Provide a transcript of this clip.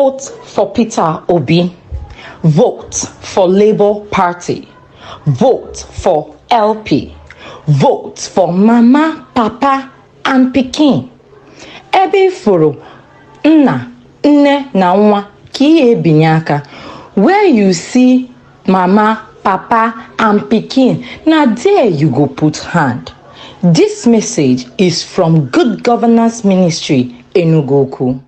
Vote for Peter Obi. Vote for Labour Party. Vote for LP. Vote for Mama, Papa, and Pikin. Ebe furu nna, nne na nwa ki ebinyaka. Where you see Mama, Papa, and Pikin, now there you go put hand. This message is from Good Governance Ministry, Enugwu-ukwu.